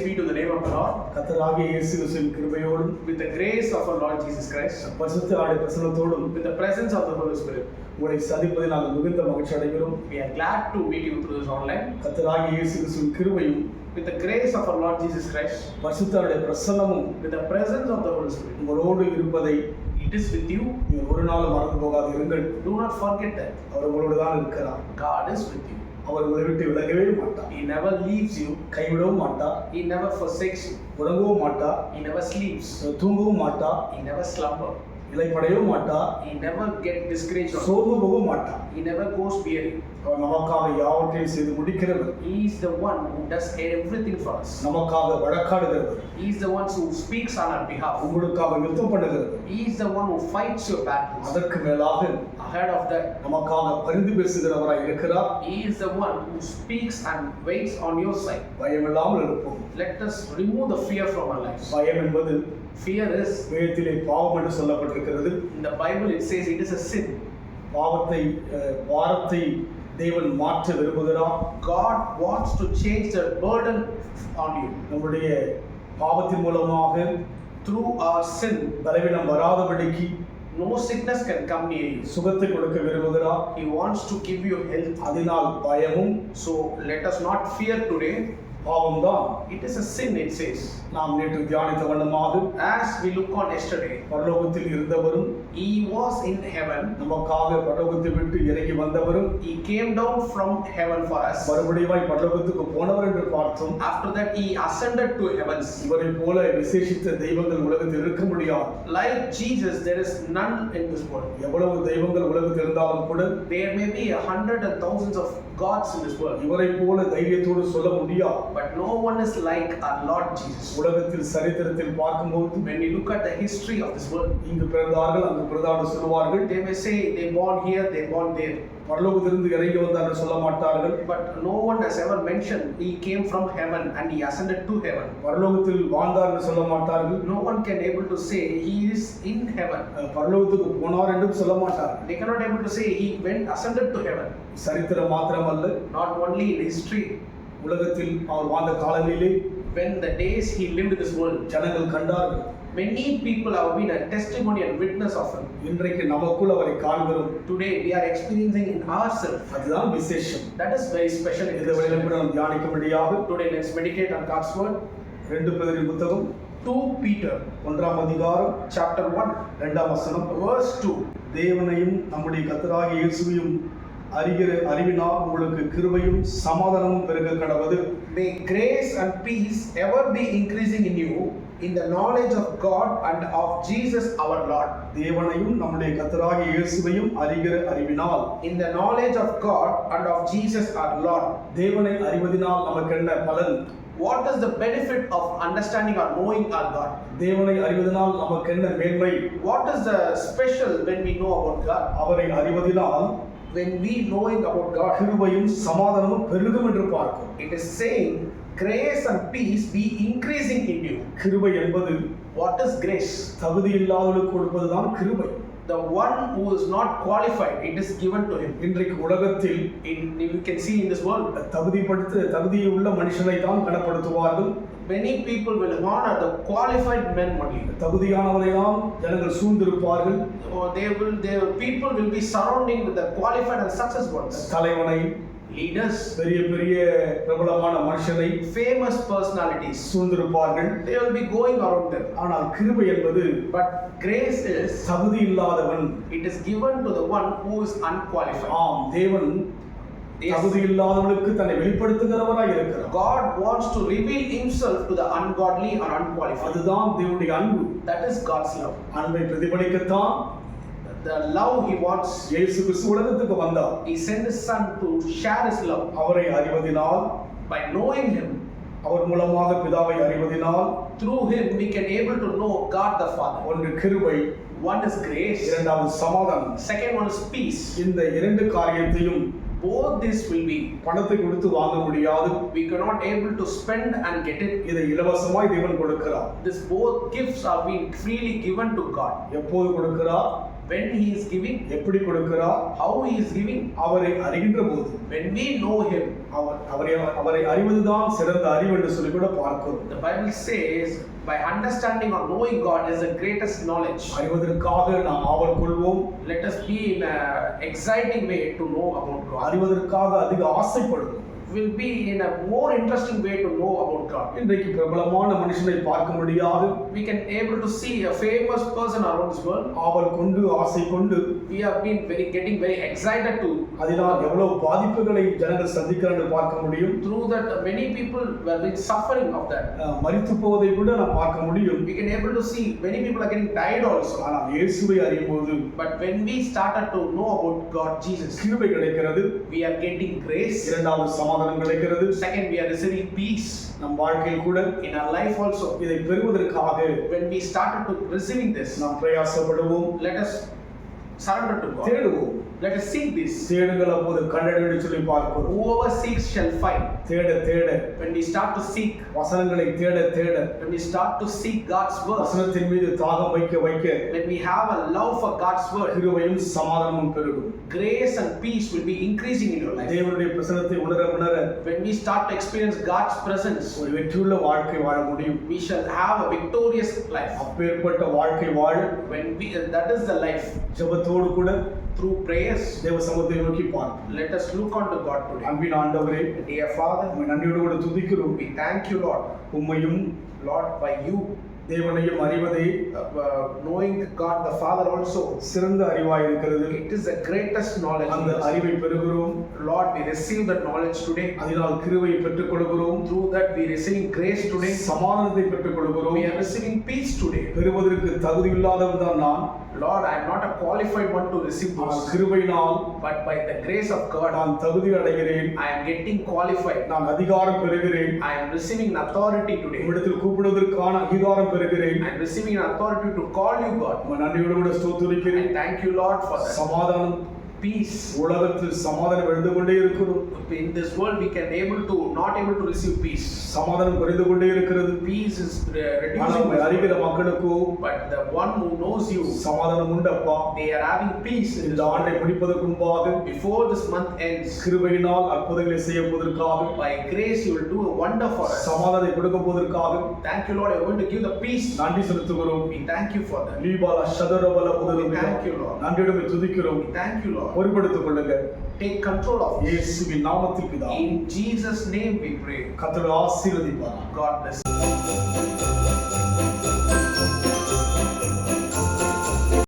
be to the name of the Lord. கர்த்தராகிய இயேசு கிறிஸ்துவின் கிருபையோடும் With the grace of our Lord Jesus Christ, பரிசுத்த ஆவியின் பிரசன்னத்தோடும் with the presence of the Holy Spirit, உங்களை சந்திப்பதில் நாங்கள் மிகுந்த மகிழ்ச்சி அடைகிறோம். we are glad to meet you through this online. கர்த்தராகிய இயேசு கிறிஸ்துவின் கிருபையும் With the grace of our Lord Jesus Christ, பரிசுத்த ஆவியின் பிரசன்னமும் with the presence of the Holy Spirit, உங்களோடு இருப்பதை it is with you. நீங்கள் ஒரு நாள் மறந்து போகாது இருங்கள். Do not forget that அவர் உங்களோடு தான் இருக்கிறார். God is with you. அவர் உங்களை விட்டு விலகவே மாட்டார். He never leaves you. கைவிடவும் மாட்டார். He never forsakes you. உறங்கவும் மாட்டார். He never sleeps. தூங்கவும் மாட்டார். He never slumbers. இளைப்படையவும் மாட்டார். He never gets discouraged. சோர்ந்து போகவும் மாட்டார். He never goes weary. அவர் நமக்காக யாவற்றையும் செய்து முடிக்கிறவர். He is the one who does everything for us. நமக்காக வழக்காடுகிறவர். He is the one who speaks on our behalf. உங்களுக்காக யுத்தம் பண்ணுகிறவர். He is the one who fights your battles. அதற்கு மேலாக Ahead of that, நமக்காக பரிந்து பேசுகிறவராய் இருக்கிறார். He is the one who speaks and waits on your side. பயமில்லாமல் இருப்போம். Let us remove the fear from our lives. பயம் என்பது Fear is, வேதத்திலே பாவம் என்று சொல்லப்பட்டிருக்கிறது. in the Bible it says it is a sin. பாரத்தை தேவன் மாற்ற விரும்புகிறார். God wants to change the burden on you. நம்முடைய பாவத்தின் மூலமாக Through our sin, பலவீனம் வராதபடிக்கு no sickness can come near you. சுகத்தை கொடுக்க விரும்புகிறார். He wants to give you health. அதனால் பயமும் So let us not fear today. பாவம்தான். It is a sin, it says. நாம் நேற்று தியானித்த வண்ணமாக As we look on yesterday, பரலோகத்தில் இருந்தவரும் He was in heaven. நமக்காக பரலோகத்தை விட்டு இறங்கி வந்தவரும் He came down from heaven for us. மறுபடியும் பரலோகத்துக்கு போனவர் என்று பார்த்தோம். After that, He ascended to heavens. இவரை போல விசேஷித்த தெய்வங்கள் உலகத்தில் இருக்க முடியாது. Like Jesus, there is none in this world. எவ்வளவு தெய்வங்கள் உலகத்தில் இருந்தாலும் கூட There may be 100 and thousands of gods in this world, இவரை போல தைரியத்தோடு சொல்ல முடியாது. but no one is like our Lord Jesus. உலகத்தில் சரித்திரத்தில் பார்க்கும்போது When we look at the history of this world, இங்கு பிறந்தார்கள் அங்கு பிறந்தார்கள் சொல்வார்கள். they may say they born here, they born there, பரலோகத்திலிருந்து இறங்கி வந்தார் சொல்ல மாட்டார்கள். but no one has ever mentioned He came from heaven and He ascended to heaven. பரலோகத்தில் வாழ்ந்தார் என்று சொல்ல மாட்டார்கள். No one can able to say He is in heaven. பரலோகத்துக்கு போனார் என்றும் சொல்ல மாட்டார்கள். They cannot able to say He went ascended to heaven. சரித்திரம் மாத்திரமல்ல, Not only in history, உலகத்தில் அவர் வாழ்ந்த காலங்களிலே when the days He lived in this world, ஜனங்கள் கண்டார்கள். many people have been a testimony and witness of Him. இன்றைக்கு நமக்குள் அவரை காண்கிறோம். Today we are experiencing in ourselves. அதுதான் விசேஷம். That is very special. இந்த வேளையிலும் கூட நாம் தியானிக்கும்படியாக Today let's meditate on God's word. 2 பேதுரு புத்தகம் 2 Peter 1ஆம் அதிகாரம் chapter 1 2ஆம் வசனம். verse 2. தேவனையும் நம்முடைய கர்த்தராகிய இயேசுவையும் அறிகிற அறிவினால் உங்களுக்கு கிருபையும் சமாதானமும் பெருக கடவது. May grace and peace ever be increasing in you in the knowledge of God and of Jesus our Lord. தேவனையும் நம்முடைய கர்த்தராகிய இயேசுவையும் அறிகிற அறிவினால். In the knowledge of God and of Jesus our Lord. தேவனை அறிவதினால் நமக்கு என்ன பலன்? What is the benefit of understanding or knowing our God? தேவனை அறிவதினால் நமக்கு என்ன மேன்மை? What is the special when we know about God? அவரை அறிவதினால் When we knowing about God, கிருபையும் சமாதானமும் பெருகும் என்று பார்க்கிறோம். it is saying grace and peace be increasing in you. கிருபை என்பது What is grace? தகுதி இல்லாதவர்களுக்கு கொடுப்பதுதான் கிருபை. The one who is not qualified, it is given to him. இன்றைக்கு உலகத்தில் You can see in this world, தகுதியுள்ள மனுஷனை தான் கனப்படுத்துவார்கள். many people will honor the qualified men only. தகுதியானவரை தான் ஜனங்கள் சூழ்ந்திருப்பார்கள். Or people will be surrounding with the qualified and successful ones. தலைவனை, Leaders, பெரிய பெரிய பிரபலமான மனுஷனை, famous personalities, சூழ்ந்திருப்பார்கள். they will be going around them. ஆனால் கிருபை என்பது But grace is, தகுதி இல்லாதவன். it is given to the one who is unqualified. ஆம், தேவன் தகுதி இல்லாதவனுக்கு தன்னை வெளிப்படுத்துகிறவராய் இருக்கிறார். God wants to reveal Himself to the ungodly or unqualified. அதுதான் தேவனுடைய அன்பு. That is God's love. அன்பை பிரதிபலிக்கத்தான் The love He wants. இயேசு கிறிஸ்து உலகத்துக்கு வந்தார். He sent His Son to share His love. அவரை அறிவதினால், By knowing Him, அவர் மூலமாக பிதாவை அறிவதினால், through Him we can able to know God the Father. ஒன்று கிருபை, One is grace. இரண்டாவது சமாதானம். Second one is peace. இந்த இரண்டு காரியத்தையும் Both this will be. பணத்தை கொடுத்து வாங்க முடியாது. We cannot able to spend and get it. இதை இலவசமாய் தேவன் கொடுக்கிறார். This both gifts are being freely given to God. எப்போது கொடுக்கிறார்? when he is giving, எப்படி கொடுக்கிறார், how he is giving. அவரை அறிகின்ற போது When we know him, அவரை அறிவதுதான் சிறந்த அறிவு என்று சொல்லி கூட பார்க்கிறோம். the Bible says by understanding or knowing God is the greatest knowledge. அறிவதற்காக நாம் ஆவல் கொள்வோம். Let us be in an exciting way to know about God. அறிவதற்காக அதிக ஆசைப்படுவோம். Will be in a more interesting way to know about God. இன்றைக்கு பிரபலமான மனுஷனை பார்க்க முடியாது. We can able to see a famous person around this world. ஆவல் கொண்டு ஆசை கொண்டு We have been getting very excited to. அதனால் எவ்வளவு பாதிப்புகளை ஜனங்கள் சந்திக்கிறார்கள் பார்க்க முடியும். Through that many people were been suffering of that. மரித்து போவதை கூட நாம் பார்க்க முடியும். We can able to see many people are getting died also. ஆனால் இயேசுவை அறியும்போது, but when we started to know about God Jesus, கிருபை கிடைக்கிறது. we are getting grace. இரண்டாவது சமாதானம் கிடைக்கிறது. Second, we are receiving peace. நம் வாழ்க்கையில் கூட in our life also, இதை பெறுவதற்காக when we started to receiving this, நாம் பிரயாசப்படுவோம். let us surrender to God. தேடுவோம். Let us seek this. தேடுங்கள் அப்போது கண்டடையும் என்று சொல்லி பார்க்கிறோம். Whoever seeks shall find. தேட தேட, when we start to seek, வசனங்களை தேட தேட, when we start to seek God's word, வசனத்தின் மீது தாகம் வைக்க வைக்க, when we have a love for God's word, கிருபையும் சமாதானமும் பெருகும். grace and peace will be increasing in your life. தேவனுடைய பிரசன்னத்தை உணர உணர, when we start to experience God's presence, ஒரு வெற்றியுள்ள வாழ்க்கை வாழ முடியும். we shall have a victorious life. அப்பேற்பட்ட வாழ்க்கை வாழ, when we that is the life. ஜெபத்தோடு கூட through prayers, தேவ சமூகத்தை நோக்கி பார்ப்போம். let us look unto God today. அன்பின் ஆண்டவரே, dear Father, உம்மை நன்றியோடு கூட துதிக்கிறோம். we thank you, Lord. உம்மையும் Lord, by you தேவனையும் அறிவதே knowing God the Father also சிறந்த அறிவாய் இருக்கிறது. it is the greatest knowledge. அந்த அறிவை பெறுகிறோம். Lord, we receive that knowledge today. அதனால் கிருபையை பெற்றுக் கொள்கிறோம். through that we receiving grace today. சமாதானத்தை பெற்றுக் கொள்கிறோம். we are receiving peace today. பெறுவதற்கு தகுதி இல்லாதவன் தான் நான். Lord, I am not a qualified one to receive this, கிருபையினால் but by the grace of God நான் தகுதி அடைகிறேன். I am getting qualified. நான் அதிகாரம் பெறுகிறேன். I am receiving an authority today. உம்மிடத்தில் கூப்பிடுவதற்கான அதிகாரம் பெறுகிறேன். I am receiving an authority to call you God. உம்மை நன்றியோடு கூட ஸ்தோத்திரிக்கிறேன். I thank you, Lord, for that. சமாதானம், peace. உலகத்தில் சமாதானம் எழுந்து கொண்டே இருக்கிறோம். In this world we can not able to receive peace. சமாதானம் குறைந்து கொண்டே இருக்கிறது. peace is reducing. ஆனால் அறிகிற மக்களுக்கு, but the one who knows you, சமாதானம் உண்டப்பா. they are having peace. இந்த ஆண்டை முடிப்பதற்கு முன்பாக, before this month ends, கிருபையினால் அற்புதங்களை செய்ய போவதற்காக, by grace you will do a wonder for us. சமாதானத்தை கொடுக்க போவதற்காக, thank you, Lord, you are going to give the peace. நன்றி செலுத்துகிறோம். we thank you for that. லீபாலா ஷதரபல we முதலும் thank you, Lord. நன்றியோடு துதிக்கிறோம். we thank you, Lord. பொறுப்படுத்திக் கொள்ளுங்க. take control of this. இயேசுவின் நாமத்தில் பிதாவே. in Jesus name we pray. கர்த்தர் ஆசீர்வதிப்பார். God bless you.